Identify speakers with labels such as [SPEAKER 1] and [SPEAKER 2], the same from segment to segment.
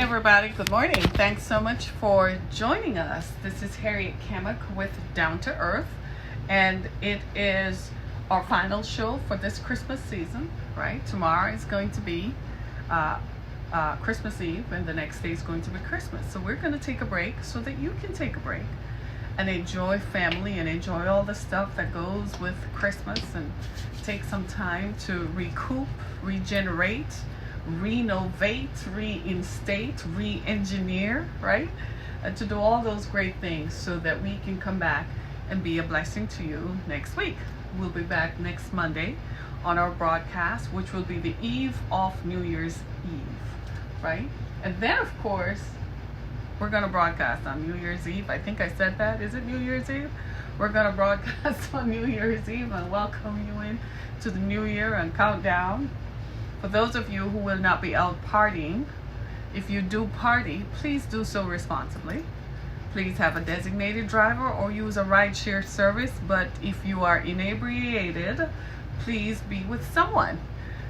[SPEAKER 1] everybody, good morning. Thanks so much for joining us. This is Harriet Kamek with Down to Earth, and it is our final show for this Christmas season, right? Tomorrow is going to be Christmas Eve, and the next day is going to be Christmas. So we're going to take a break so that you can take a break and enjoy family and enjoy all the stuff that goes with Christmas, and take some time to recoup, regenerate, renovate, reinstate, re-engineer, right? And to do all those great things so that we can come back and be a blessing to you next week. We'll be back next Monday on our broadcast, which will be the eve of New Year's Eve, right? And then, of course, we're going to broadcast on New Year's Eve. I think I said that. Is it New Year's Eve? We're going to broadcast on New Year's Eve and welcome you in to the new year and count down. For those of you who will not be out partying, if you do party, please do so responsibly. Please have a designated driver or use a rideshare service. But if you are inebriated, please be with someone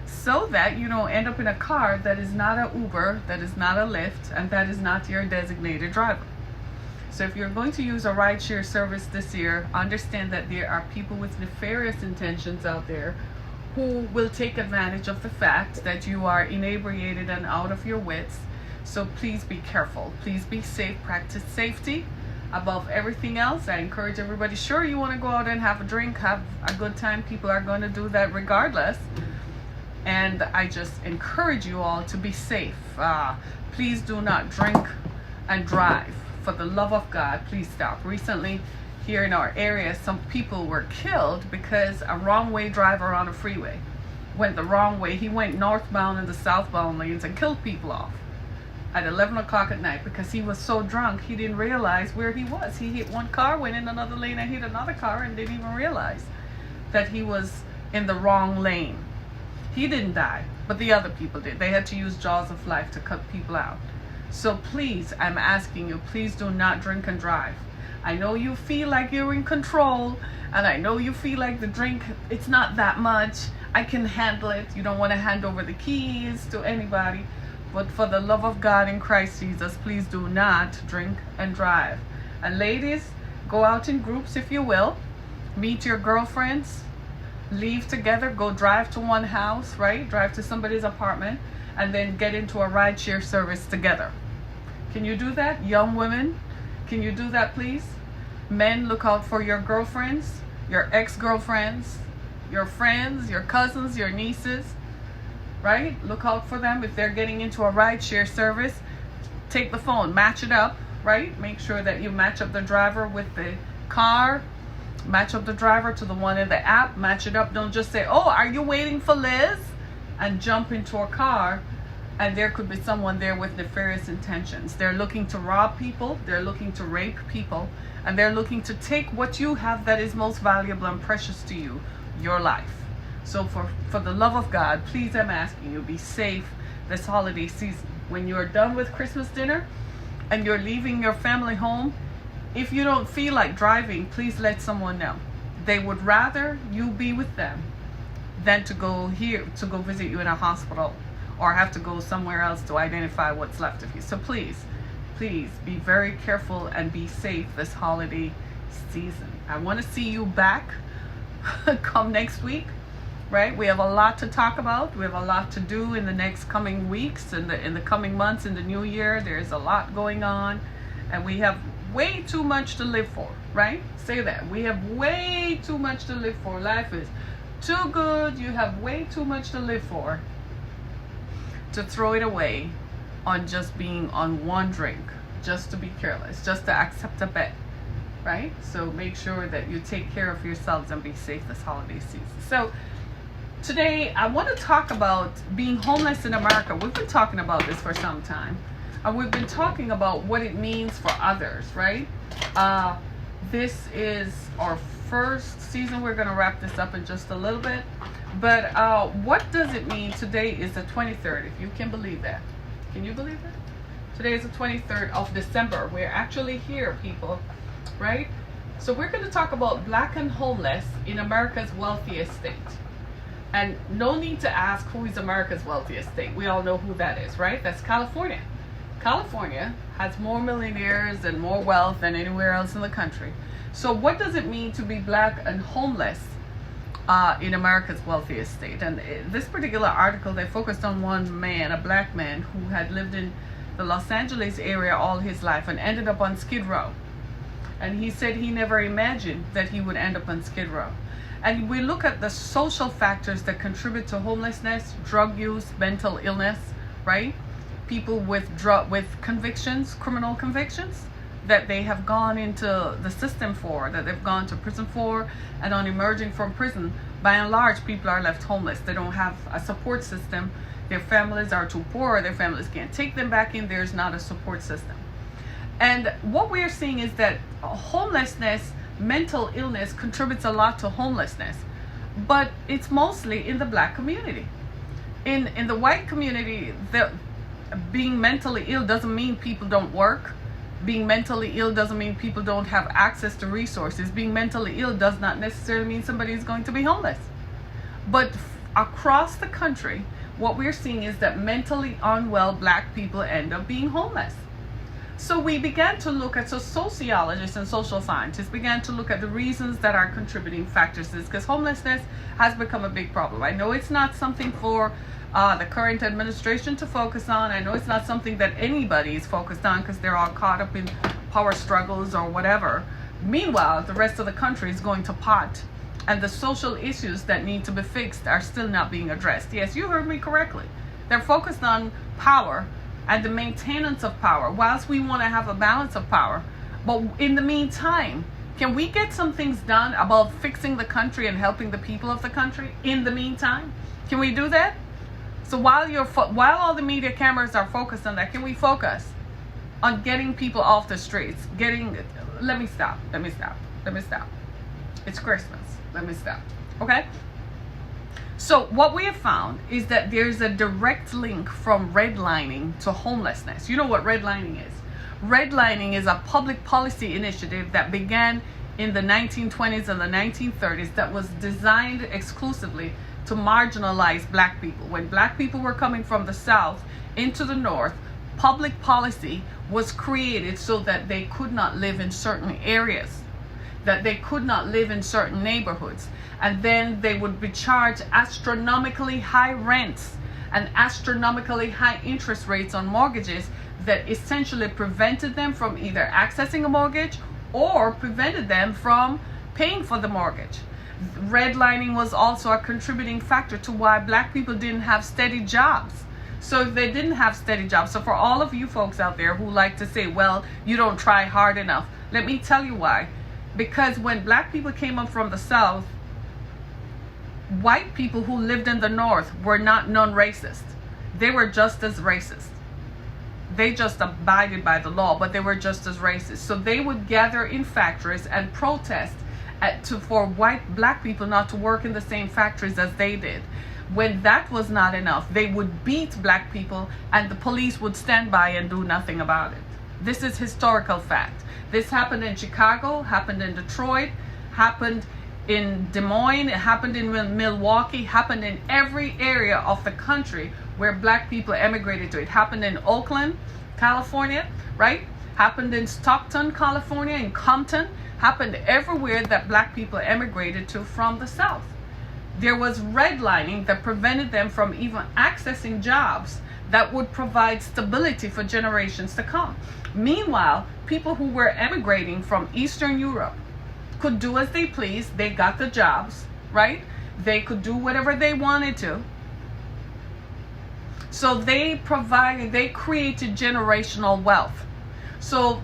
[SPEAKER 1] so that you don't end up in a car that is not an Uber, that is not a Lyft, and that is not your designated driver. So if you're going to use a rideshare service this year, understand that there are people with nefarious intentions out there who will take advantage of the fact that you are inebriated and out of your wits. So please be careful. Please be safe. Practice safety above everything else. I encourage everybody, sure, you want to go out and have a drink, have a good time. People are going to do that regardless. And I just encourage you all to be safe. Please do not drink and drive. For the love of God, please stop. Recently, here in our area, some people were killed because a wrong way driver on a freeway went the wrong way. He went northbound in the southbound lanes and killed people off at 11 o'clock at night because he was so drunk he didn't realize where he was. He hit one car, went in another lane and hit another car, and didn't even realize that he was in the wrong lane. He didn't die, but the other people did. They had to use jaws of life to cut people out. So please, I'm asking you, please do not drink and drive. I know you feel like you're in control, and I know you feel like the drink, it's not that much. I can handle it. You don't want to hand over the keys to anybody. But for the love of God in Christ Jesus, please do not drink and drive. And ladies, go out in groups if you will. Meet your girlfriends. Leave together. Go drive to one house, right? Drive to somebody's apartment, and then get into a rideshare service together. Can you do that? Young women, can you do that, please? Men, look out for your girlfriends, your ex-girlfriends, your friends, your cousins, your nieces, right? Look out for them. If they're getting into a rideshare service, take the phone, match it up, right? Make sure that you match up the driver with the car, match up the driver to the one in the app, match it up. Don't just say, oh, are you waiting for Liz? And jump into a car, and there could be someone there with nefarious intentions. They're looking to rob people, they're looking to rape people, and they're looking to take what you have that is most valuable and precious to you, your life. So for the love of God, please, I'm asking you, be safe this holiday season. When you're done with Christmas dinner and you're leaving your family home, if you don't feel like driving, please let someone know. They would rather you be with them than to go visit you in a hospital or have to go somewhere else to identify what's left of you. So please be very careful and be safe this holiday season. I want to see you back come next week, right? We have a lot to talk about. We have a lot to do in the next coming weeks and in the coming months in the new year. There's a lot going on, and we have way too much to live for, right? Say that. We have way too much to live for. Life is too good. You have way too much to live for to throw it away on just being on one drink, just to be careless, just to accept a bet, right? So make sure that you take care of yourselves and be safe this holiday season. So today I want to talk about being homeless in America. We've been talking about this for some time, and we've been talking about what it means for others, right? This is our first season. We're going to wrap this up in just a little bit, but what does it mean? Today is the 23rd, if you can believe that. Can you believe it? Today is the 23rd of December. We're actually here, people, right? So we're going to talk about black and homeless in America's wealthiest state. And no need to ask who is America's wealthiest state. We all know who that is, right? That's California. California has more millionaires and more wealth than anywhere else in the country. So what does it mean to be black and homeless in America's wealthiest state? And this particular article, they focused on one man, a black man, who had lived in the Los Angeles area all his life and ended up on Skid Row. And he said he never imagined that he would end up on Skid Row. And we look at the social factors that contribute to homelessness: drug use, mental illness, right? People with convictions, criminal convictions, that they have gone into the system for, that they've gone to prison for, and on emerging from prison, by and large, people are left homeless. They don't have a support system. Their families are too poor. Their families can't take them back in. There's not a support system. And what we're seeing is that homelessness, mental illness contributes a lot to homelessness, but it's mostly in the black community. In the white community, being mentally ill doesn't mean people don't work. Being mentally ill doesn't mean people don't have access to resources. Being mentally ill does not necessarily mean somebody is going to be homeless. But across the country, what we're seeing is that mentally unwell black people end up being homeless. So we began to look at, so sociologists and social scientists began to look at the reasons that are contributing factors to this, because homelessness has become a big problem. I know it's not something for the current administration to focus on. I know it's not something that anybody is focused on because they're all caught up in power struggles or whatever. Meanwhile, the rest of the country is going to pot, and the social issues that need to be fixed are still not being addressed. Yes, you heard me correctly. They're focused on power and the maintenance of power, whilst we want to have a balance of power. But in the meantime, can we get some things done about fixing the country and helping the people of the country in the meantime? Can we do that? So while all the media cameras are focused on that, can we focus on getting people off the streets? Let me stop. It's Christmas. Let me stop. Okay? So what we have found is that there's a direct link from redlining to homelessness. You know what redlining is? Redlining is a public policy initiative that began in the 1920s and the 1930s that was designed exclusively to marginalize black people. When black people were coming from the South into the North, public policy was created so that they could not live in certain areas, that they could not live in certain neighborhoods. And then they would be charged astronomically high rents and astronomically high interest rates on mortgages that essentially prevented them from either accessing a mortgage or prevented them from paying for the mortgage. Redlining was also a contributing factor to why black people didn't have steady jobs. So if they didn't have steady jobs, so for all of you folks out there who like to say, well, you don't try hard enough, let me tell you why. Because when black people came up from the South, white people who lived in the North were not non-racist. They were just as racist. They just abided by the law, but they were just as racist. So they would gather in factories and protest for black people not to work in the same factories as they did. When that was not enough, they would beat black people and the police would stand by and do nothing about it. This is historical fact. This happened in Chicago, happened in Detroit, happened in Des Moines, it happened in Milwaukee, happened in every area of the country where black people emigrated to. It happened in Oakland, California, right? Happened in Stockton, California, in Compton, happened everywhere that black people emigrated to from the South. There was redlining that prevented them from even accessing jobs that would provide stability for generations to come. Meanwhile, people who were emigrating from Eastern Europe could do as they pleased. They got the jobs, right? They could do whatever they wanted to. So they created generational wealth. So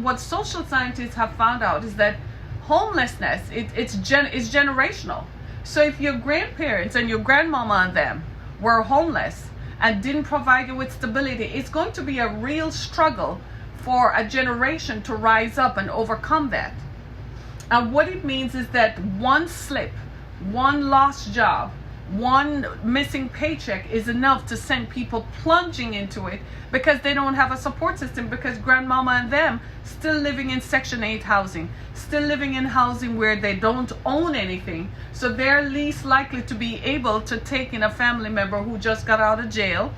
[SPEAKER 1] what social scientists have found out is that homelessness, it's generational. So if your grandparents and your grandmama and them were homeless and didn't provide you with stability, it's going to be a real struggle for a generation to rise up and overcome that. And what it means is that one slip, one lost job, one missing paycheck is enough to send people plunging into it because they don't have a support system, because grandmama and them still living in Section 8 housing, still living in housing where they don't own anything. So they're least likely to be able to take in a family member who just got out of jail,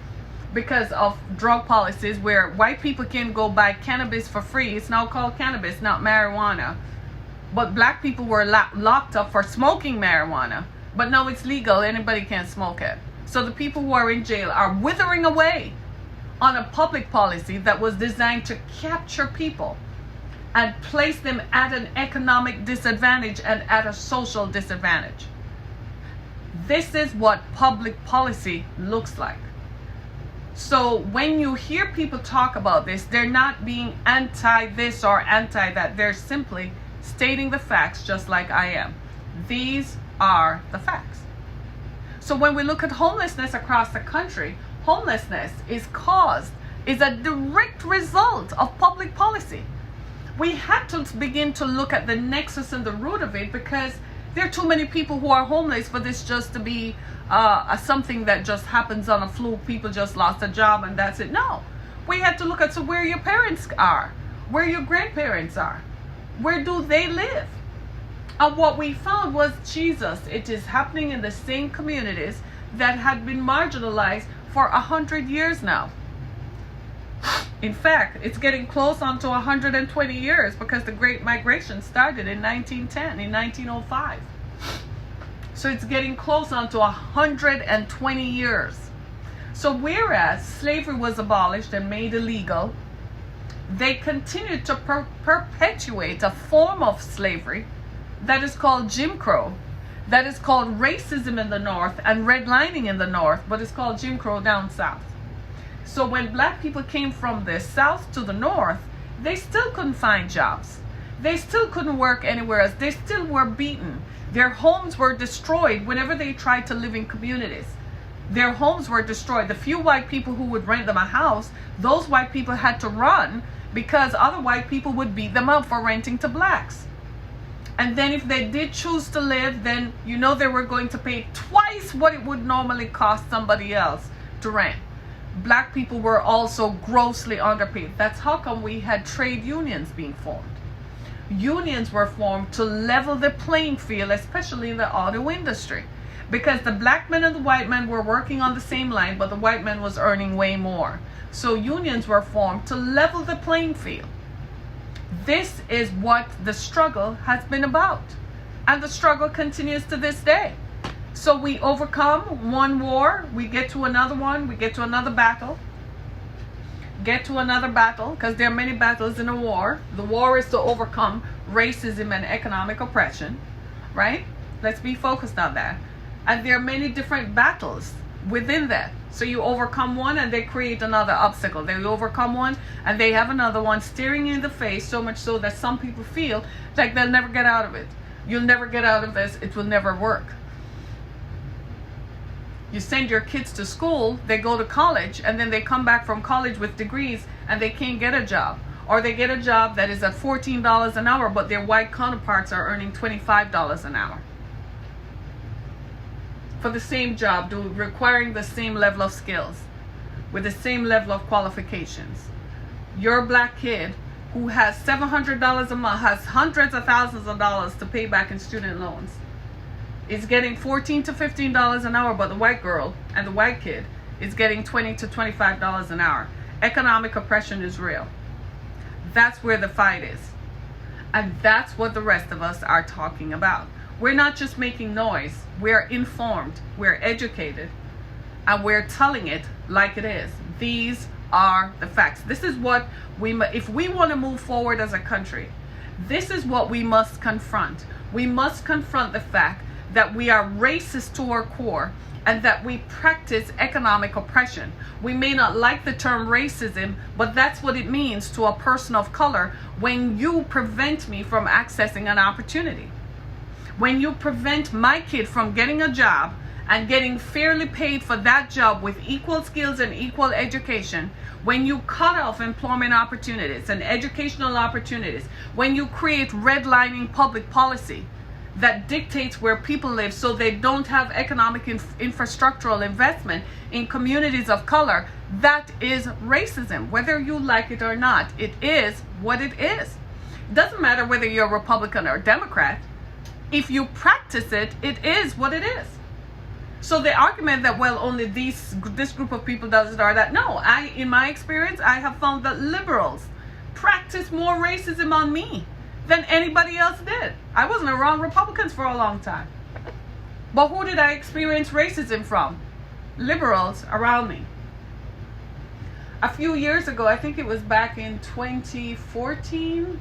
[SPEAKER 1] because of drug policies where white people can go buy cannabis for free. It's now called cannabis, not marijuana. But black people were locked up for smoking marijuana. But now it's legal. Anybody can smoke it. So the people who are in jail are withering away on a public policy that was designed to capture people and place them at an economic disadvantage and at a social disadvantage. This is what public policy looks like. So when you hear people talk about this, they're not being anti this or anti that. They're simply stating the facts just like I am. These are the facts. So when we look at homelessness across the country, homelessness is a direct result of public policy. We have to begin to look at the nexus and the root of it, because there are too many people who are homeless for this just to be something that just happens on a fluke. People just lost a job and that's it. No, we have to look at where your parents are, where your grandparents are, where do they live? And what we found was, Jesus, it is happening in the same communities that had been marginalized for 100 years now. In fact, it's getting close on to 120 years, because the Great Migration started in 1910, in 1905. So it's getting close on to 120 years. So whereas slavery was abolished and made illegal, they continued to perpetuate a form of slavery that is called Jim Crow, that is called racism in the North and redlining in the North, but it's called Jim Crow down South. So when black people came from the South to the North, they still couldn't find jobs. They still couldn't work anywhere else. They still were beaten. Their homes were destroyed whenever they tried to live in communities. Their homes were destroyed. The few white people who would rent them a house, those white people had to run because other white people would beat them up for renting to blacks. And then if they did choose to live, then you know they were going to pay twice what it would normally cost somebody else to rent. Black people were also grossly underpaid. That's how come we had trade unions being formed. Unions were formed to level the playing field, especially in the auto industry, because the black men and the white men were working on the same line, but the white man was earning way more. So unions were formed to level the playing field. This is what the struggle has been about, and the struggle continues to this day. So we overcome one war, we get to another one, we get to another battle, because there are many battles in a war. The war is to overcome racism and economic oppression, right? Let's be focused on that. And there are many different battles within that. So you overcome one and they create another obstacle. They overcome one and they have another one staring you in the face, so much so that some people feel like they'll never get out of it. You'll never get out of this. It will never work. You send your kids to school, they go to college, and then they come back from college with degrees and they can't get a job. Or they get a job that is at $14 an hour, but their white counterparts are earning $25 an hour for the same job, requiring the same level of skills, with the same level of qualifications. Your black kid who has $700 a month, has hundreds of thousands of dollars to pay back in student loans, is getting $14 to $15 an hour, but the white girl and the white kid is getting $20 to $25 an hour. Economic oppression is real. That's where the fight is. And that's what the rest of us are talking about. We're not just making noise. We're informed, we're educated, and we're telling it like it is. These are the facts. This is what if we want to move forward as a country, this is what we must confront. We must confront the fact that we are racist to our core and that we practice economic oppression. We may not like the term racism, but that's what it means to a person of color when you prevent me from accessing an opportunity. When you prevent my kid from getting a job and getting fairly paid for that job with equal skills and equal education, when you cut off employment opportunities and educational opportunities, when you create redlining public policy that dictates where people live so they don't have economic infrastructural investment in communities of color, that is racism. Whether you like it or not, it is what it is. It doesn't matter whether you're a Republican or Democrat. If you practice it, it is what it is. So the argument that, well, only this group of people does it or that, no, in my experience, I have found that liberals practice more racism on me than anybody else did. I wasn't around Republicans for a long time. But who did I experience racism from? Liberals around me. A few years ago, I think it was back in 2014.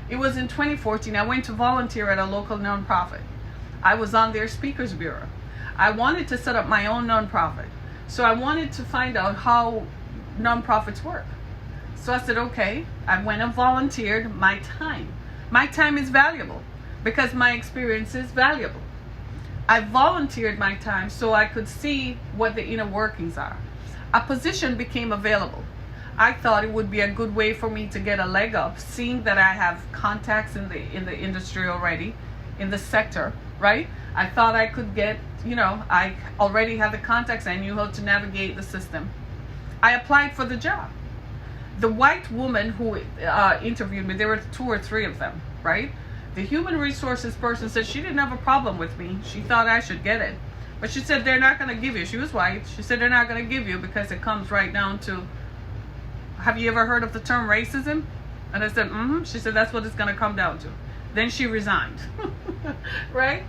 [SPEAKER 1] It was in 2014. I went to volunteer at a local nonprofit. I was on their speakers bureau. I wanted to set up my own nonprofit. So I wanted to find out how nonprofits work. So I said, okay, I went and volunteered my time. My time is valuable because my experience is valuable. I volunteered my time so I could see what the inner workings are. A position became available. I thought it would be a good way for me to get a leg up, seeing that I have contacts in the industry already, in the sector, right? I thought I could get, I already had the contacts. I knew how to navigate the system. I applied for the job. The white woman who interviewed me, there were 2 or 3 of them, right? The human resources person said she didn't have a problem with me. She thought I should get it. But she said they're not going to give you. She was white. She said they're not going to give you because it comes right down to, have you ever heard of the term racism? And I said, mm-hmm. She said that's what it's going to come down to. Then she resigned, right?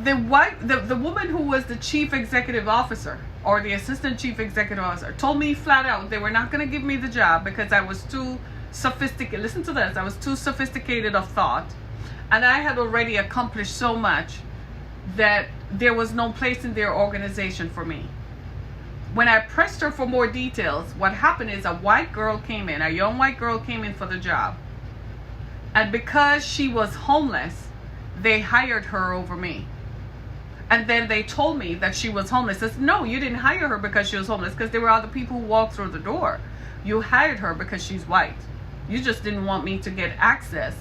[SPEAKER 1] The woman who was the chief executive officer or the assistant chief executive officer told me flat out they were not going to give me the job because I was too sophisticated. Listen to this. I was too sophisticated of thought, and I had already accomplished so much that there was no place in their organization for me. When I pressed her for more details, what happened is a white girl came in, a young white girl came in for the job. And because she was homeless, they hired her over me. And then they told me that she was homeless. I said, no, you didn't hire her because she was homeless, because there were other people who walked through the door. You hired her because she's white. You just didn't want me to get access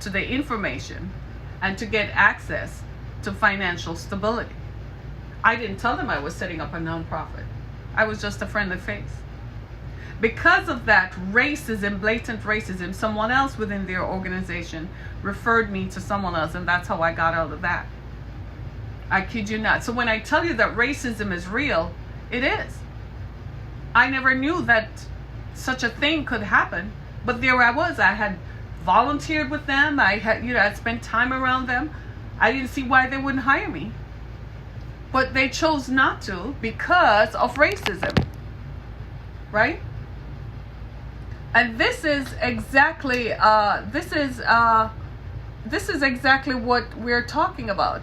[SPEAKER 1] to the information and to get access to financial stability. I didn't tell them I was setting up a nonprofit. I was just a friendly face. Because of that racism, blatant racism, someone else within their organization referred me to someone else, and that's how I got out of that. I kid you not. So when I tell you that racism is real, it is. I never knew that such a thing could happen, but there I was. I had volunteered with them. I had, I'd spent time around them. I didn't see why they wouldn't hire me. But they chose not to because of racism. Right? And this is exactly exactly what we're talking about.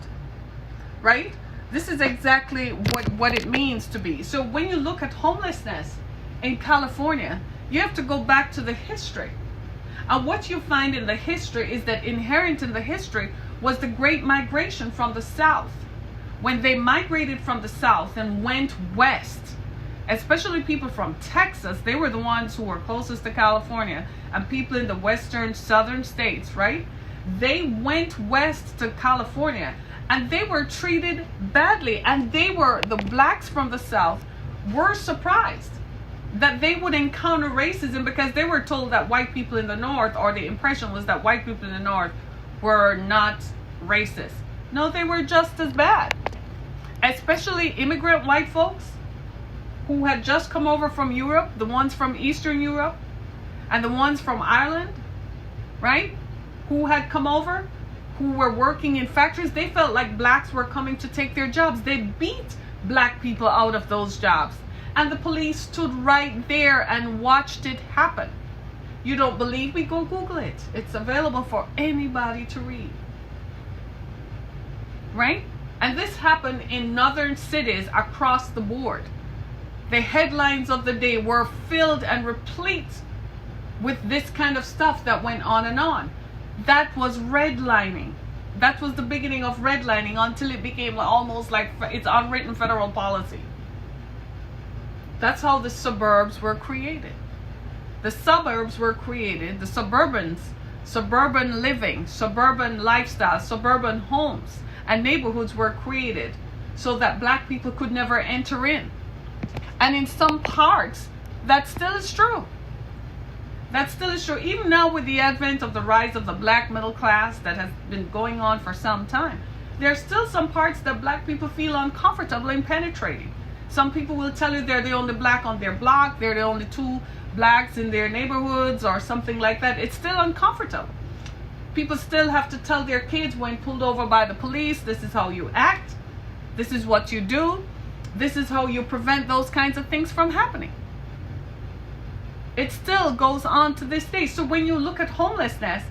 [SPEAKER 1] Right? This is exactly what it means to be. So when you look at homelessness in California, you have to go back to the history. And what you find in the history is that inherent in the history was the great migration from the South. When they migrated from the South and went west, especially people from Texas, they were the ones who were closest to California, and people in the western, southern states, right? They went west to California, and they were treated badly, and the blacks from the South were surprised that they would encounter racism because they were told that white people in the North, or the impression was that white people in the North were not racist. No, they were just as bad. Especially immigrant white folks who had just come over from Europe, the ones from Eastern Europe and the ones from Ireland, right? Who had come over, who were working in factories. They felt like blacks were coming to take their jobs. They beat black people out of those jobs. And the police stood right there and watched it happen. You don't believe me? Go Google it. It's available for anybody to read. Right? And this happened in northern cities across the board. The headlines of the day were filled and replete with this kind of stuff that went on and on. That was redlining. That was the beginning of redlining until it became almost like it's unwritten federal policy. That's how the suburbs were created. The suburbs were created, the suburban living, suburban lifestyle, suburban homes and neighborhoods were created so that black people could never enter in. And in some parts, that still is true. That still is true. Even now with the advent of the rise of the black middle class that has been going on for some time, there's still some parts that black people feel uncomfortable in penetrating. Some people will tell you they're the only black on their block, they're the only two blacks in their neighborhoods or something like that. It's still uncomfortable. People still have to tell their kids when pulled over by the police, this is how you act, this is what you do, this is how you prevent those kinds of things from happening. It still goes on to this day. So when you look at homelessness,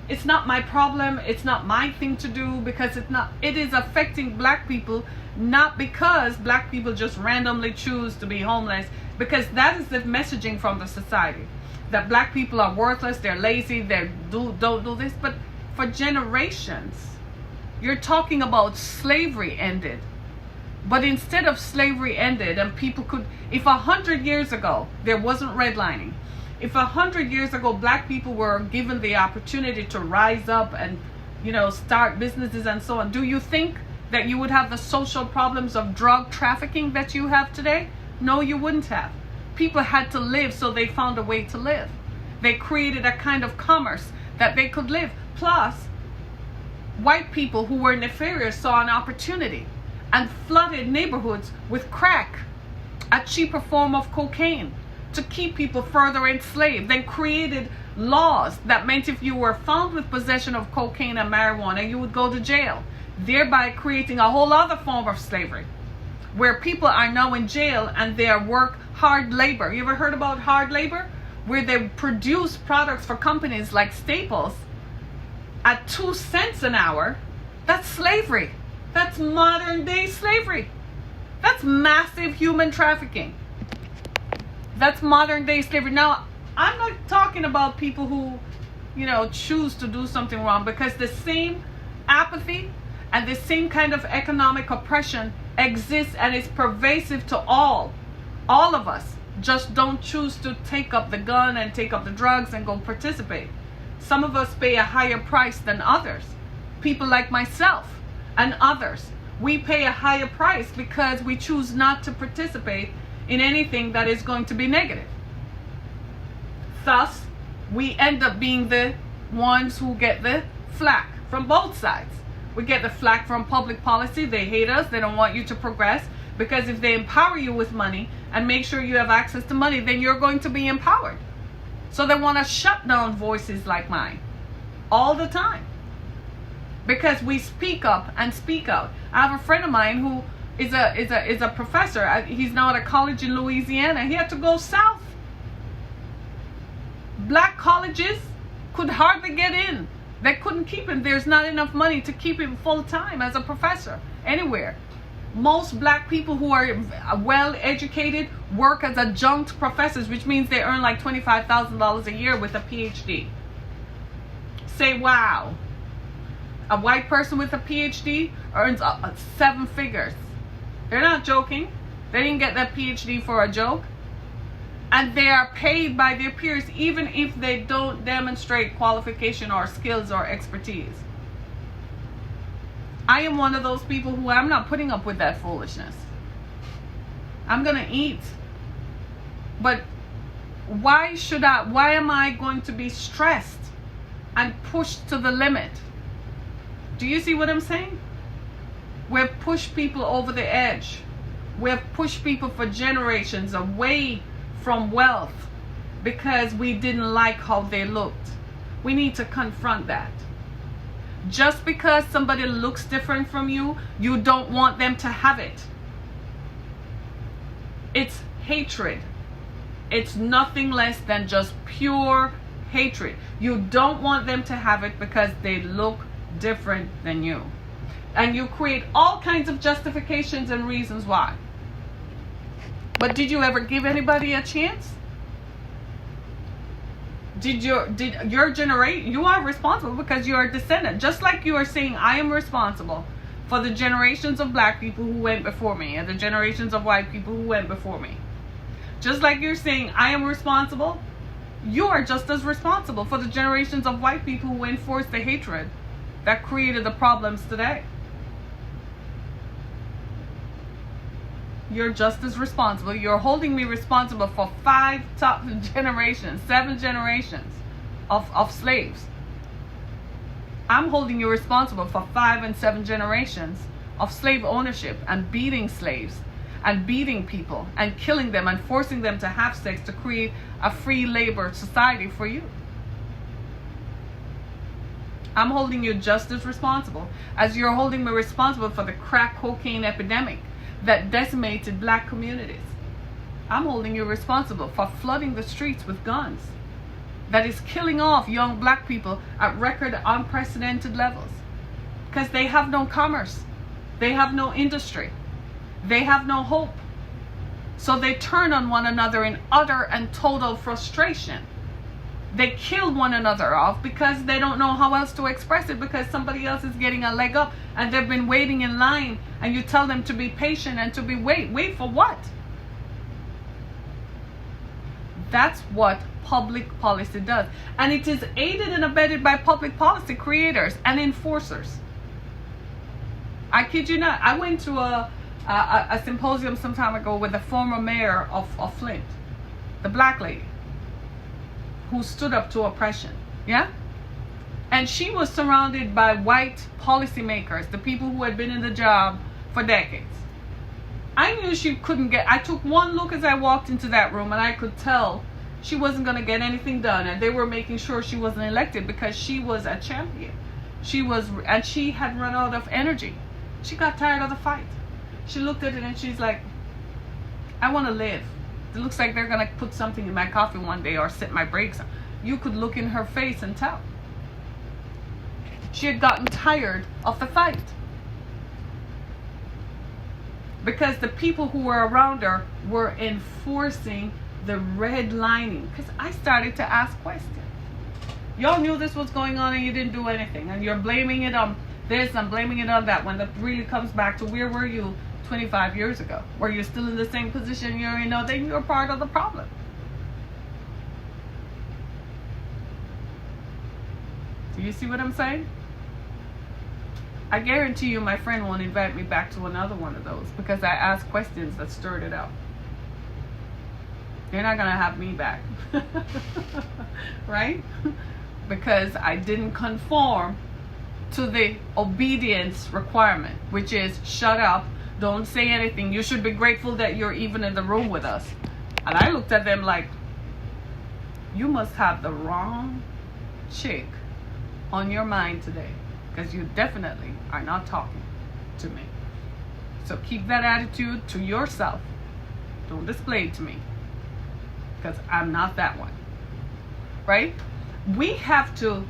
[SPEAKER 1] it's not my problem, it's not my thing to do, because it is affecting black people, not because black people just randomly choose to be homeless, because that is the messaging from the society, that black people are worthless, they're lazy, they don't do this. But for generations, you're talking about slavery ended. But instead of slavery ended and people could, if 100 years ago there wasn't redlining, if 100 years ago black people were given the opportunity to rise up and, start businesses and so on, do you think that you would have the social problems of drug trafficking that you have today? No, you wouldn't have. People had to live, so they found a way to live. They created a kind of commerce that they could live. Plus, white people who were nefarious saw an opportunity and flooded neighborhoods with crack, a cheaper form of cocaine, to keep people further enslaved. They created laws that meant if you were found with possession of cocaine and marijuana, you would go to jail, thereby creating a whole other form of slavery, where people are now in jail and they work hard labor. You ever heard about hard labor? Where they produce products for companies like Staples at 2 cents an hour. That's slavery. That's modern day slavery. That's massive human trafficking. That's modern day slavery. Now, I'm not talking about people who, choose to do something wrong, because the same apathy and the same kind of economic oppression exists and is pervasive to all of us. Just don't choose to take up the gun and take up the drugs and go participate. Some of us pay a higher price than others. People like myself and others, we pay a higher price because we choose not to participate in anything that is going to be negative. Thus, we end up being the ones who get the flack from both sides. We get the flack from public policy. They hate us. They don't want you to progress, because if they empower you with money and make sure you have access to money, then you're going to be empowered. So they want to shut down voices like mine all the time, because we speak up and speak out. I have a friend of mine who is a professor. He's now at a college in Louisiana. He had to go south. Black colleges could hardly get in. They couldn't keep him. There's not enough money to keep him full time as a professor anywhere. Most black people who are well educated work as adjunct professors, which means they earn like $25,000 a year with a PhD. Say wow. A white person with a PhD earns 7 figures. They're not joking. They didn't get that PhD for a joke. And they are paid by their peers even if they don't demonstrate qualification or skills or expertise. I am one of those people who, I'm not putting up with that foolishness. I'm gonna eat. But why am I going to be stressed and pushed to the limit? Do you see what I'm saying? We've pushed people over the edge. We've pushed people for generations away from wealth because we didn't like how they looked. We need to confront that. Just because somebody looks different from you, you don't want them to have it. It's hatred. It's nothing less than just pure hatred. You don't want them to have it because they look different than you. And you create all kinds of justifications and reasons why. But did you ever give anybody a chance? Did your generation, you are responsible because you're a descendant. Just like you are saying, I am responsible for the generations of black people who went before me and the generations of white people who went before me. Just like you're saying, I am responsible, you are just as responsible for the generations of white people who enforced the hatred that created the problems today. You're just as responsible. You're holding me responsible for 5 top generations, 7 generations of slaves. I'm holding you responsible for 5 and 7 generations of slave ownership and beating slaves and beating people and killing them and forcing them to have sex to create a free labor society for you. I'm holding you just as responsible as you're holding me responsible for the crack cocaine epidemic that decimated black communities. I'm holding you responsible for flooding the streets with guns that is killing off young black people at record unprecedented levels because they have no commerce, they have no industry, they have no hope. So they turn on one another in utter and total frustration. They kill one another off because they don't know how else to express it, because somebody else is getting a leg up and they've been waiting in line, and you tell them to be patient and to be wait for what? That's what public policy does, and it is aided and abetted by public policy creators and enforcers. I kid you not. I went to a symposium some time ago with the former mayor of Flint, the black lady who stood up to oppression, yeah? And she was surrounded by white policymakers, the people who had been in the job for decades. I knew she couldn't I took one look as I walked into that room, and I could tell she wasn't going to get anything done, and they were making sure she wasn't elected because she was a champion. And she had run out of energy. She got tired of the fight. She looked at it and she's like, I want to live. It looks like they're going to put something in my coffee one day or set my brakes on. You could look in her face and tell. She had gotten tired of the fight. Because the people who were around her were enforcing the redlining. Because I started to ask questions. Y'all knew this was going on and you didn't do anything. And you're blaming it on this and blaming it on that, when that really comes back to where were you 25 years ago? Were you still in the same position you're in now? Then you're part of the problem. Do you see what I'm saying? I guarantee you my friend won't invite me back to another one of those because I asked questions that stirred it up. You're not going to have me back. Right? Because I didn't conform to the obedience requirement, which is shut up, don't say anything. You should be grateful that you're even in the room with us. And I looked at them like, you must have the wrong chick on your mind today, because you definitely are not talking to me. So keep that attitude to yourself. Don't display it to me, because I'm not that one. Right? We have to,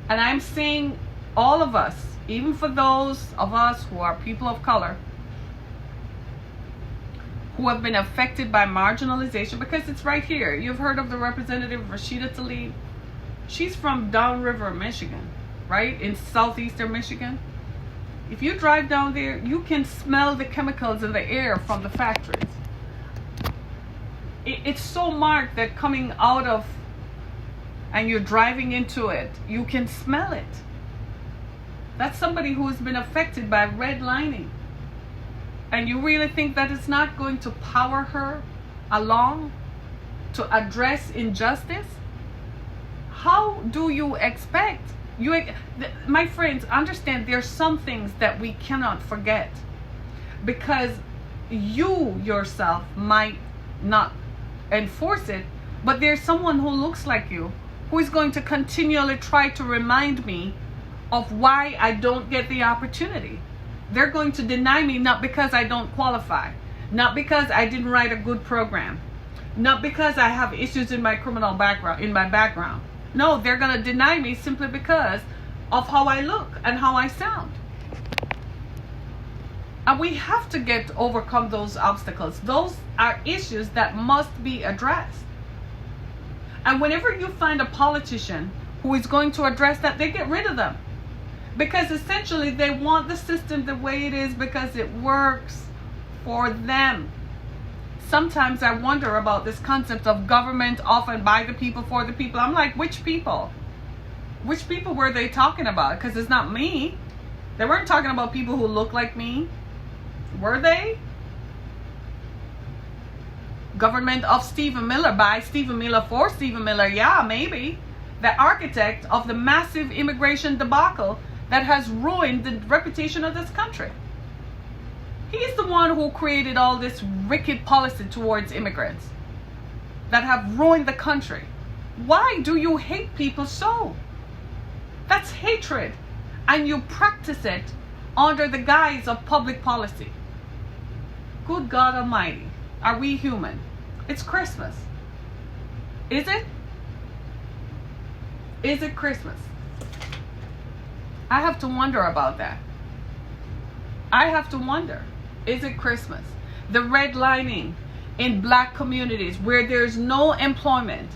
[SPEAKER 1] and I'm saying all of us, even for those of us who are people of color, who have been affected by marginalization, because it's right here. You've heard of the representative Rashida Tlaib. She's from downriver Michigan, right? In southeastern Michigan. If you drive down there, you can smell the chemicals in the air from the factories. It's so marked that coming out of, and you're driving into it, you can smell it. That's somebody who's been affected by redlining. And you really think that it's not going to power her along to address injustice? How do you expect? My friends, understand there's some things that we cannot forget, because you yourself might not enforce it, but there's someone who looks like you who is going to continually try to remind me of why I don't get the opportunity. They're going to deny me, not because I don't qualify, not because I didn't write a good program, not because I have issues in my criminal background. No, they're going to deny me simply because of how I look and how I sound. And we have to overcome those obstacles. Those are issues that must be addressed. And whenever you find a politician who is going to address that, they get rid of them. Because essentially they want the system the way it is because it works for them. Sometimes I wonder about this concept of government of and by the people, for the people. I'm like, which people? Which people were they talking about? Because it's not me. They weren't talking about people who look like me. Were they? Government of Stephen Miller, by Stephen Miller, for Stephen Miller. Yeah, maybe. the architect of the massive immigration debacle that has ruined the reputation of this country. He's the one who created all this wicked policy towards immigrants that have ruined the country. Why do you hate people so? That's hatred. And you practice it under the guise of public policy. Good God Almighty. Are we human? It's Christmas. Is it? Is it Christmas? I have to wonder about that. I have to wonder. Is it Christmas? The redlining in black communities where there's no employment,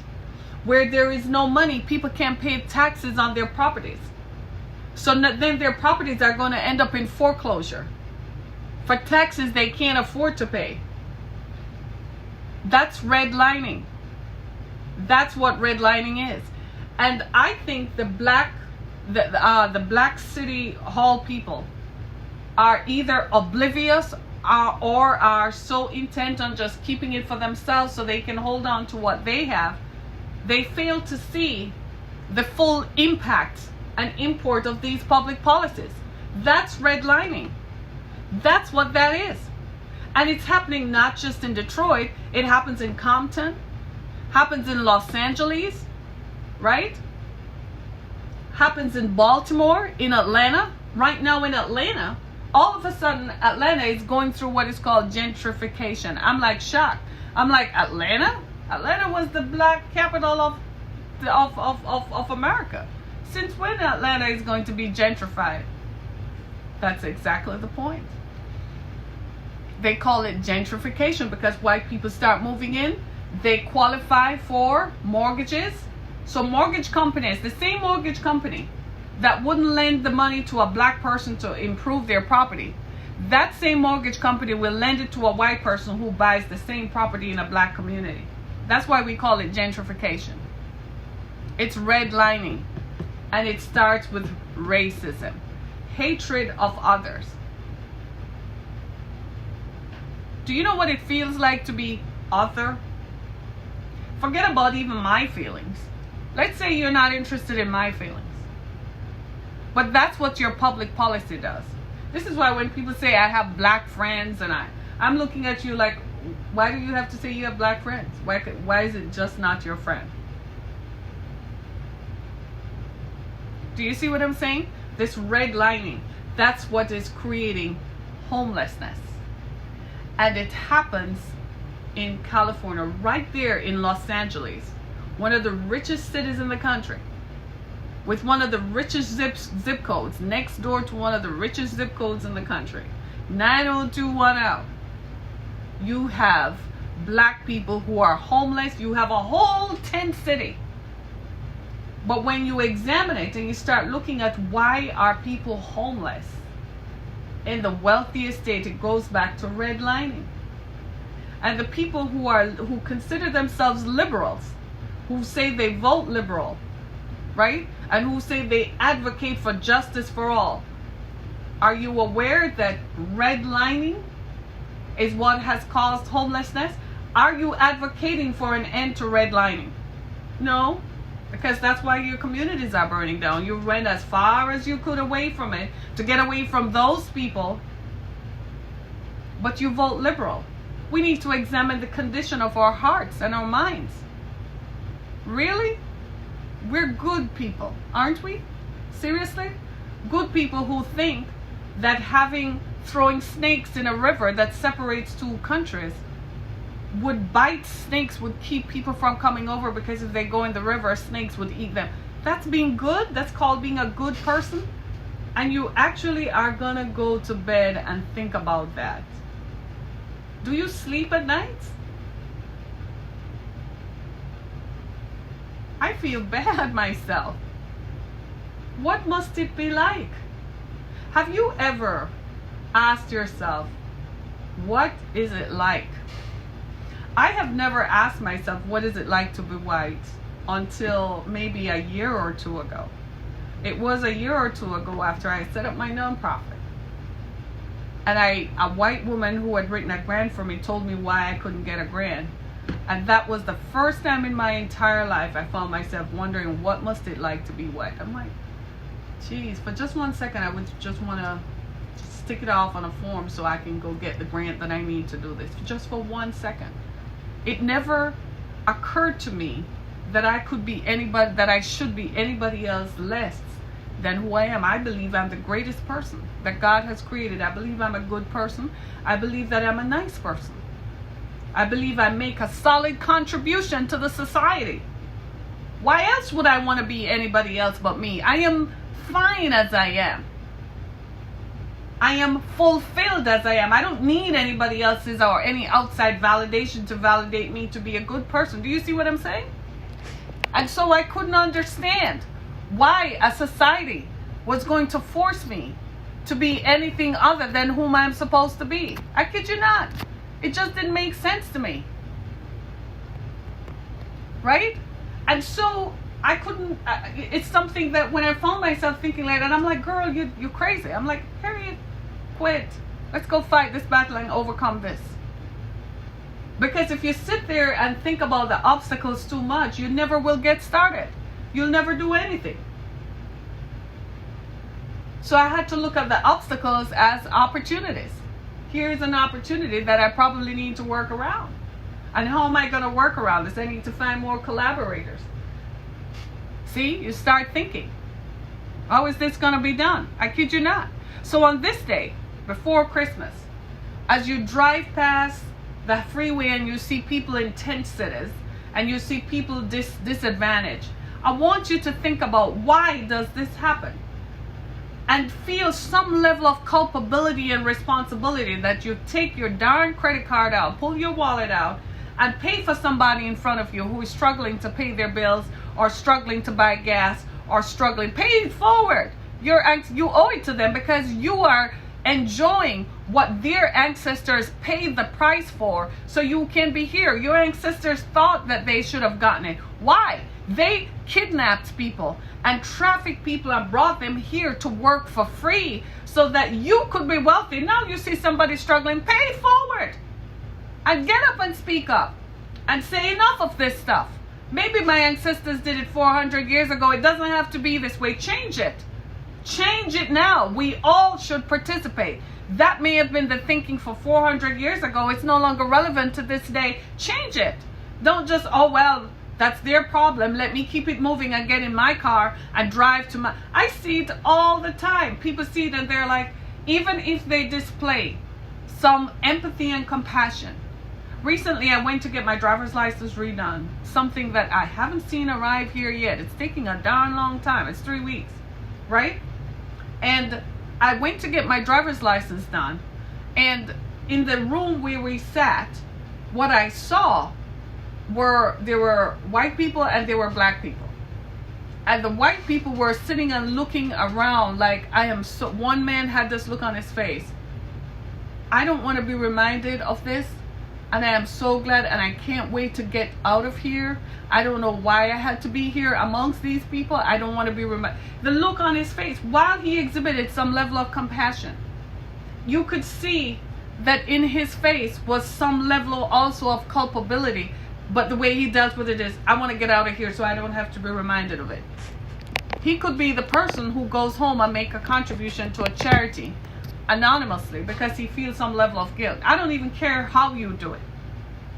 [SPEAKER 1] where there is no money, people can't pay taxes on their properties. So then their properties are going to end up in foreclosure for taxes they can't afford to pay. That's redlining. That's what redlining is. And I think the black city hall people are either oblivious or are so intent on just keeping it for themselves so they can hold on to what they have. They fail to see the full impact and import of these public policies. That's redlining. That's what that is. And it's happening not just in Detroit. It happens in Compton, happens in Los Angeles, right? Happens in Baltimore, in Atlanta. Right now in Atlanta, all of a sudden Atlanta is going through what is called gentrification. I'm like shocked. I'm like, Atlanta? Atlanta was the black capital of America. Since when Atlanta is going to be gentrified? That's exactly the point. They call it gentrification because white people start moving in. They qualify for mortgages. So mortgage companies, the same mortgage company that wouldn't lend the money to a black person to improve their property, that same mortgage company will lend it to a white person who buys the same property in a black community. That's why we call it gentrification. It's redlining. And it starts with racism, hatred of others. Do you know what it feels like to be other? Forget about even my feelings. Let's say you're not interested in my feelings. But that's what your public policy does. This is why when people say I have black friends and I'm looking at you like, why do you have to say you have black friends? Why is it just not your friend? Do you see what I'm saying? This redlining, that's what is creating homelessness. And it happens in California, right there in Los Angeles, one of the richest cities in the country, with one of the richest zip codes, next door to one of the richest zip codes in the country, 90210. You have black people who are homeless. You have a whole tent city. But when you examine it and you start looking at why are people homeless in the wealthiest state, it goes back to redlining. And the people who consider themselves liberals, who say they vote liberal, right? And who say they advocate for justice for all. Are you aware that redlining is what has caused homelessness? Are you advocating for an end to redlining? No. Because that's why your communities are burning down. You went as far as you could away from it to get away from those people. But you vote liberal. We need to examine the condition of our hearts and our minds. Really? We're good people, aren't we? Seriously? Good people who think that throwing snakes in a river that separates two countries snakes would keep people from coming over, because if they go in the river, snakes would eat them. That's being good. That's called being a good person. And you actually are gonna go to bed and think about that. Do you sleep at night? I feel bad myself. What must it be like? Have you ever asked yourself, what is it like? I have never asked myself, what is it like to be white, until maybe a year or two ago. It was a year or two ago after I set up my nonprofit. And a white woman who had written a grant for me told me why I couldn't get a grant. And that was the first time in my entire life I found myself wondering, what must it like to be wet? I'm like, geez, for just 1 second, I would just want to stick it off on a form so I can go get the grant that I need to do this. Just for 1 second. It never occurred to me that I could be anybody, that I should be anybody else less than who I am. I believe I'm the greatest person that God has created. I believe I'm a good person. I believe that I'm a nice person. I believe I make a solid contribution to the society. Why else would I want to be anybody else but me? I am fine as I am. I am fulfilled as I am. I don't need anybody else's or any outside validation to validate me to be a good person. Do you see what I'm saying? And so I couldn't understand why a society was going to force me to be anything other than whom I'm supposed to be. I kid you not. It just didn't make sense to me. Right? And so I couldn't, it's something that when I found myself thinking like that, I'm like, girl, you're crazy. I'm like, Harriet, quit. Let's go fight this battle and overcome this. Because if you sit there and think about the obstacles too much, you never will get started. You'll never do anything. So I had to look at the obstacles as opportunities. Here's an opportunity that I probably need to work around. And how am I going to work around this? I need to find more collaborators. See, you start thinking, how is this going to be done? I kid you not. So on this day, before Christmas, as you drive past the freeway and you see people in tent cities and you see people disadvantaged, I want you to think about, why does this happen? And feel some level of culpability and responsibility that you take your darn credit card out, pull your wallet out, and pay for somebody in front of you who is struggling to pay their bills or struggling to buy gas or struggling. Pay it forward. You owe it to them because you are enjoying what their ancestors paid the price for so you can be here. Your ancestors thought that they should have gotten it. Why? They kidnapped people and trafficked people and brought them here to work for free so that you could be wealthy. Now you see somebody struggling, pay it forward and get up and speak up and say, enough of this stuff. Maybe my ancestors did it 400 years ago. It doesn't have to be this way. Change it. Change it now. We all should participate. That may have been the thinking for 400 years ago. It's no longer relevant to this day. Change it. Don't just, oh, well, that's their problem. Let me keep it moving and get in my car and drive to my... I see it all the time. People see it and they're like, even if they display some empathy and compassion. Recently, I went to get my driver's license redone. Something that I haven't seen arrive here yet. It's taking a darn long time. It's 3 weeks, right? And I went to get my driver's license done. And in the room where we sat, what I saw there were white people and there were black people. And the white people were sitting and looking around like, one man had this look on his face. I don't want to be reminded of this. And I am so glad, and I can't wait to get out of here. I don't know why I had to be here amongst these people. I don't want to be reminded. The look on his face, while he exhibited some level of compassion, you could see that in his face was some level also of culpability. But the way he dealt with it is, I want to get out of here so I don't have to be reminded of it. He could be the person who goes home and make a contribution to a charity anonymously because he feels some level of guilt. I don't even care how you do it.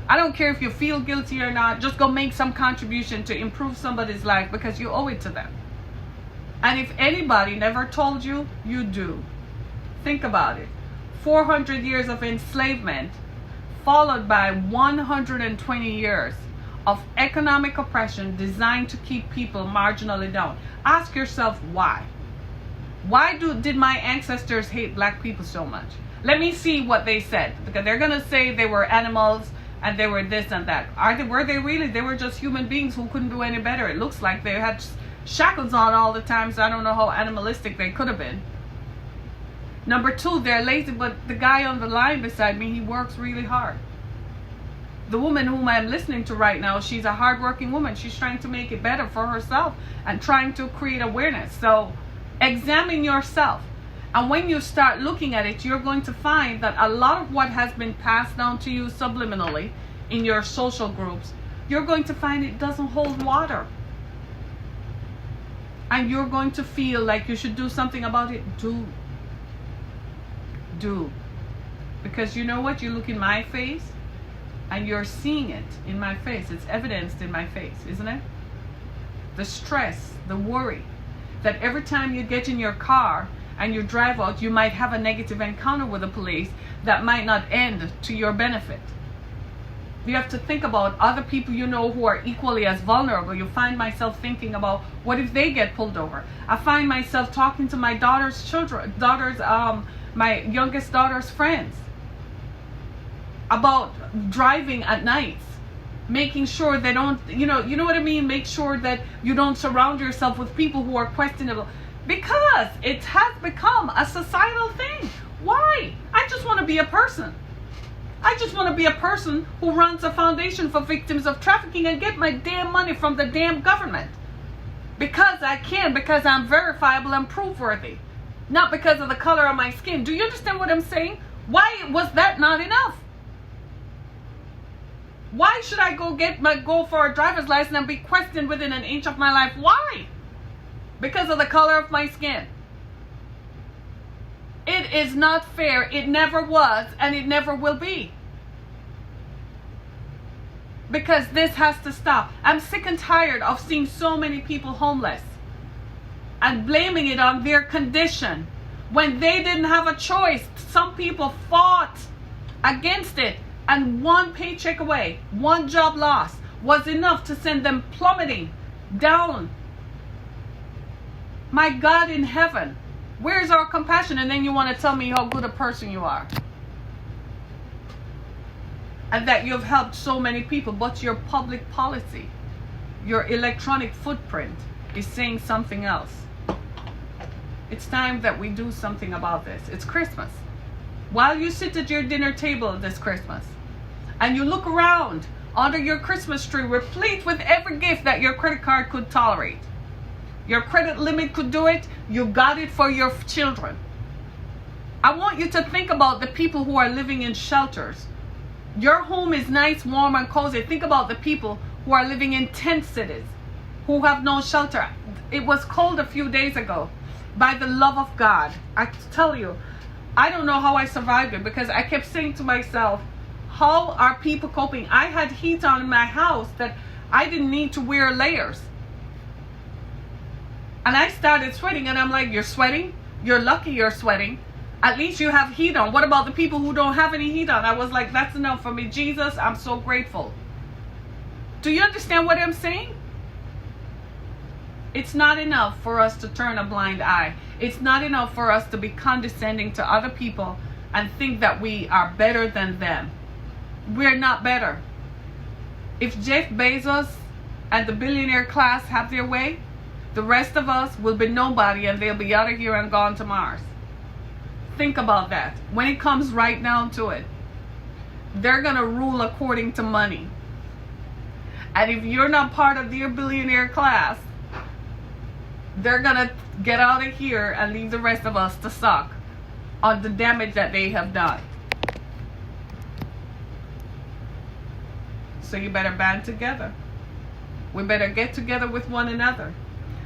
[SPEAKER 1] I don't care if you feel guilty or not. Just go make some contribution to improve somebody's life because you owe it to them. And if anybody never told you, you do. Think about it. 400 years of enslavement followed by 120 years of economic oppression designed to keep people marginally down. Ask yourself why. Why did my ancestors hate black people so much? Let me see what they said. Because they're going to say they were animals and they were this and that. Were they really? They were just human beings who couldn't do any better. It looks like they had shackles on all the time, so I don't know how animalistic they could have been. Number two, they're lazy, but the guy on the line beside me, he works really hard. The woman whom I'm listening to right now, she's a hardworking woman. She's trying to make it better for herself and trying to create awareness. So examine yourself. And when you start looking at it, you're going to find that a lot of what has been passed down to you subliminally in your social groups, you're going to find it doesn't hold water. And you're going to feel like you should do something about it. Do. Because you know what? You look in my face and you're seeing it in my face. It's evidenced in my face, isn't it? The stress, the worry that every time you get in your car and you drive out, you might have a negative encounter with the police that might not end to your benefit. You have to think about other people you know who are equally as vulnerable. You find myself thinking about, what if they get pulled over? I find myself talking to my my youngest daughter's friends about driving at nights, making sure they don't, you know what I mean? Make sure that you don't surround yourself with people who are questionable, because it has become a societal thing. Why? I just want to be a person. I just want to be a person who runs a foundation for victims of trafficking and get my damn money from the damn government. Because I can, because I'm verifiable and proof-worthy. Not because of the color of my skin. Do you understand what I'm saying? Why was that not enough? Why should I go for a driver's license and be questioned within an inch of my life? Why? Because of the color of my skin. It is not fair. It never was, and it never will be. Because this has to stop. I'm sick and tired of seeing so many people homeless and blaming it on their condition when they didn't have a choice. Some people fought against it, and one paycheck away, one job loss was enough to send them plummeting down. My God in heaven, where's our compassion? And then you want to tell me how good a person you are and that you've helped so many people, but your public policy, your electronic footprint is saying something else. It's time that we do something about this. It's Christmas. While you sit at your dinner table this Christmas and you look around under your Christmas tree replete with every gift that your credit card could tolerate, your credit limit could do it, you got it for your children. I want you to think about the people who are living in shelters. Your home is nice, warm, and cozy. Think about the people who are living in tent cities, who have no shelter. It was cold a few days ago. By the love of God, I tell you, I don't know how I survived it, because I kept saying to myself, how are people coping? I had heat on in my house that I didn't need to wear layers. And I started sweating, and I'm like, you're sweating? You're lucky you're sweating. At least you have heat on. What about the people who don't have any heat on? I was like, that's enough for me. Jesus, I'm so grateful. Do you understand what I'm saying? It's not enough for us to turn a blind eye. It's not enough for us to be condescending to other people and think that we are better than them. We're not better. If Jeff Bezos and the billionaire class have their way, the rest of us will be nobody, and they'll be out of here and gone to Mars. Think about that. When it comes right down to it, they're going to rule according to money. And if you're not part of their billionaire class, they're going to get out of here and leave the rest of us to suck on the damage that they have done. So you better band together. We better get together with one another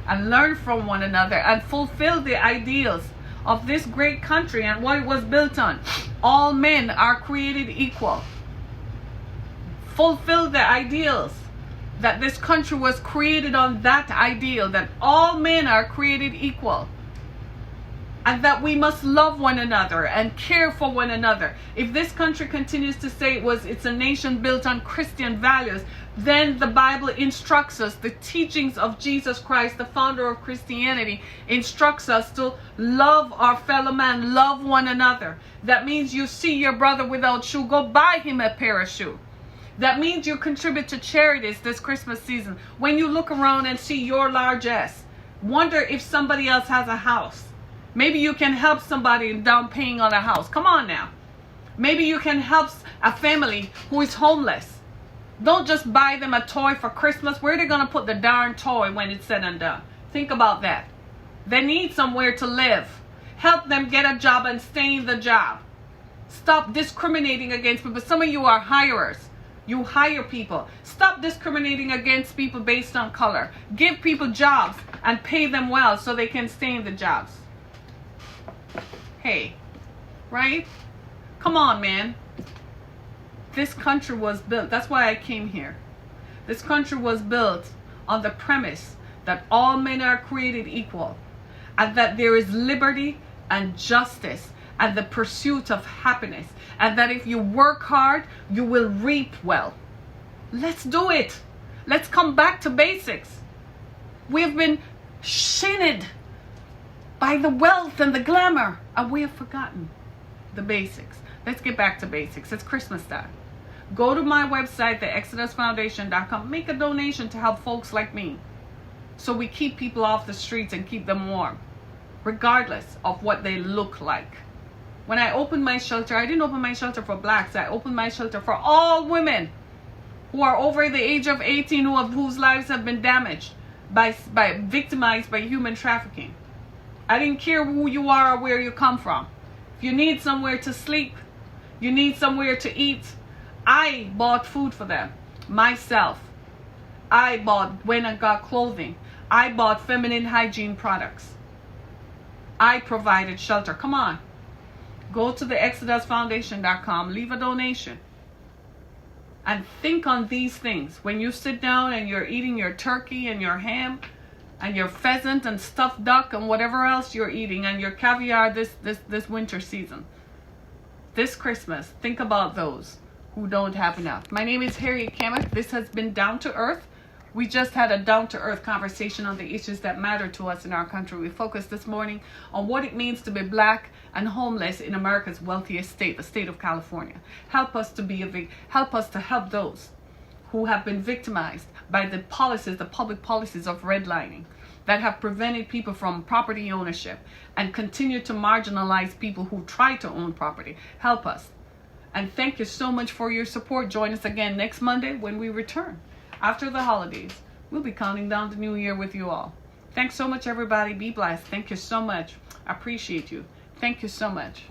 [SPEAKER 1] and learn from one another and fulfill the ideals of this great country and what it was built on. All men are created equal. Fulfill the ideals that this country was created on, that ideal that all men are created equal, and that we must love one another and care for one another. If this country continues to say it's a nation built on Christian values, then the Bible instructs us, the teachings of Jesus Christ, the founder of Christianity, instructs us to love our fellow man, love one another. That means you see your brother without shoe, go buy him a pair of shoes. That means you contribute to charities this Christmas season. When you look around and see your largesse, wonder if somebody else has a house. Maybe you can help somebody in down paying on a house. Come on now. Maybe you can help a family who is homeless. Don't just buy them a toy for Christmas. Where are they going to put the darn toy when it's said and done? Think about that. They need somewhere to live. Help them get a job and stay in the job. Stop discriminating against people. Some of you are hirers. You hire people. Stop discriminating against people based on color. Give people jobs and pay them well so they can stay in the jobs. Hey, right? Come on, man. This country was built. That's why I came here. This country was built on the premise that all men are created equal and that there is liberty and justice and the pursuit of happiness, and that if you work hard, you will reap well. Let's do it. Let's come back to basics. We've been shinned by the wealth and the glamour, and we have forgotten the basics. Let's get back to basics. It's Christmas time. Go to my website, theexodusfoundation.com. Make a donation to help folks like me, so we keep people off the streets and keep them warm, regardless of what they look like. When I opened my shelter, I didn't open my shelter for blacks. I opened my shelter for all women who are over the age of 18, whose lives have been damaged, by victimized by human trafficking. I didn't care who you are or where you come from. If you need somewhere to sleep, you need somewhere to eat, I bought food for them myself. When I got clothing, I bought feminine hygiene products. I provided shelter. Come on. Go to theexodusfoundation.com, leave a donation, and think on these things. When you sit down and you're eating your turkey and your ham and your pheasant and stuffed duck and whatever else you're eating, and your caviar this winter season, this Christmas, think about those who don't have enough. My name is Harriet Kamek. This has been Down to Earth. We just had a down-to-earth conversation on the issues that matter to us in our country. We focused this morning on what it means to be black and homeless in America's wealthiest state, the state of California. Help us to help those who have been victimized by the policies, the public policies of redlining that have prevented people from property ownership and continue to marginalize people who try to own property. Help us. And thank you so much for your support. Join us again next Monday when we return. After the holidays, we'll be counting down the new year with you all. Thanks so much, everybody. Be blessed. Thank you so much. I appreciate you. Thank you so much.